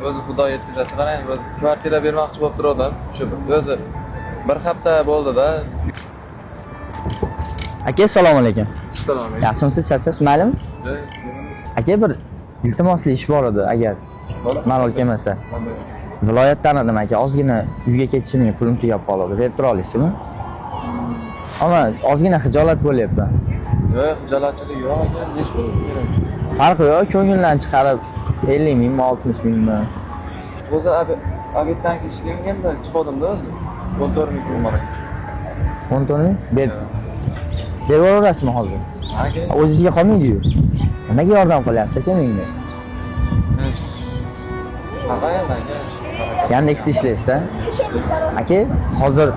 o'zi xudo yetkazadi. Qarang, o'zi kvartira bermoqchi bo'lib turdim. Shu o'zi bir hafta bo'ldi-da. Aka, assalomu alaykum. Assalomu alaykum. Yaxshimisiz, charchasiz, maylimi? Aka, bir iltimosli ish bor edi, agar malol kelmasa. Viloyatdan edim aka, ozgina uyga ketishimga pulim tugab qoldi. Berib tura olasizmi? Ammo ozgina xijolat bo'lyapti. Yo'q, xijolatchilik yo'q aka, hech pul kerak. Farqi yo'q, ko'ngildan chiqarib 50 mingmi, 60 mingmi. O'zi obeddan ishlamaganda chiqdim-da o'zi. 14 ming pul bor ekan. 14 ming? Berib yuborasizmi hozir? Aka, O'zingizga qolmaydi-yu. Nimaga yordam qilyapsiz aka menga? Qaqayam aka. Yandexda ishlaysiz-a? Aka, hozir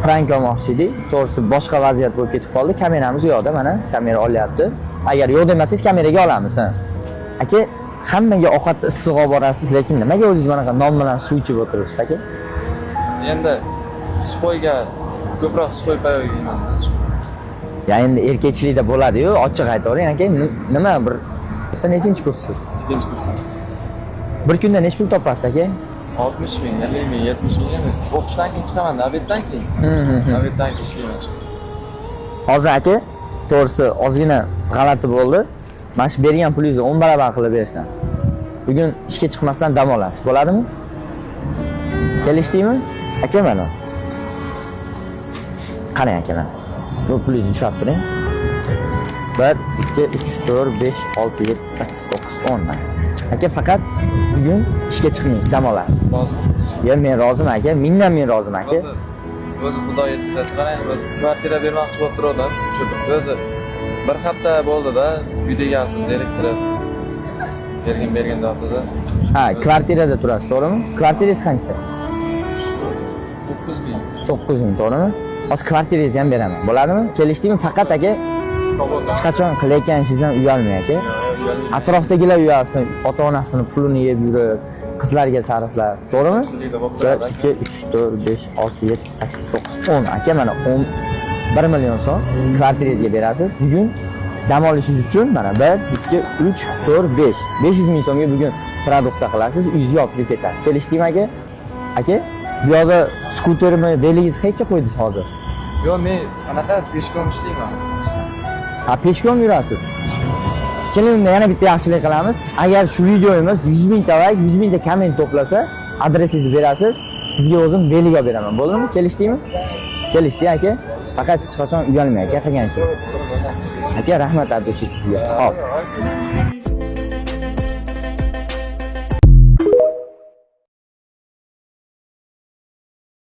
prank olmoqchi edik. To'g'risi boshqa vaziyat bo'lib ketib qoldi. Kameramiz yo'qda, mana kamera olyapti. Agar yo'q demasangiz kameraga olamiz. Aka, hammaga ovqatni issiq olib borasiz, lekin nimaga o'zingiz bunaqa non bilan suv ichib o'tiribsiz aka? Endi suxoyga ko'proq suxoy payoga yeyman. Ya endi erkakchilikda bo'ladi-yu, ochiq aytavering aka. Nima bir siz nechinchi kurssiz? Ikkinchi kursim. Bir kunda nech pul topasiz aka? 60 ming, 50 ming, 70 ming emas. O'qishdan keyin chiqaman, obeddan keyin. Obeddan keyin ishlayman. Hozir aka, to'g'risi ozgina g'alati bo'ldi. Mana shu bergan pulingizni 10 barobar qilib bersam. Bugun ishga chiqmasdan dam olasiz, bo'ladimi? Kelishdingmi? Aka mana. Qarang aka mana. Bu pulingizni ushlab turing. 1 2 3 4 5 6 7 8 9 10 mana. Aka faqat bugun ishga chiqmang, dam olasiz. Rozimisiz? Ya men roziman aka, mingdan men roziman aka. O'zi xudo yetkazadi. Qarang, o'zi kvartira bermoqchi bo'lib turdim. Shu o'zi bir hafta bo'ldi-da, uyda egasiz zeriktirib. Bergan vaqtida. Ha, kvartirada turasiz, to'g'rimi? Kvartirangiz qancha? 9 ming. 9 ming, to'g'rimi? Hozir kvartirangizni ham beraman. Bo'ladimi? Kelishdingmi? Faqat aka hech qachon qilayotgan ishingizdan uyalmang aka. Atrofdagilar uyalsin, ota-onasini pulini yeb yurib, qizlarga sarflab, to'g'rimi? 1 2 3 4 5 6 7 8 9 10. Aka mana 1 million so'm kvartirangizga berasiz. Bugun dam olishingiz uchun mana 1 2 3 4 5 500 ming so'mga bugun produktda qilasiz, uyingizga olib ketasiz. Kelishdingmi aka? Aka, bu yoqda skutermi, beligingizni qayerga qo'ydingiz hozir? Yo'q, men qanaqa peshkom ishlayman. Ha, peshkom yurasiz. Kelinda yana bitta yaxshilik qilamiz. Agar shu videomiz 100 ming like, 100 mingta komment to'plasa, adresingizni berasiz, sizga o'zim beliga beraman. Bo'ldimi? Kelishdingmi? Kelishdik aka. Faqat hech qachon uyalmang aka qilgan ish. Aka, rahmat Abdushi sizga. Xo'p.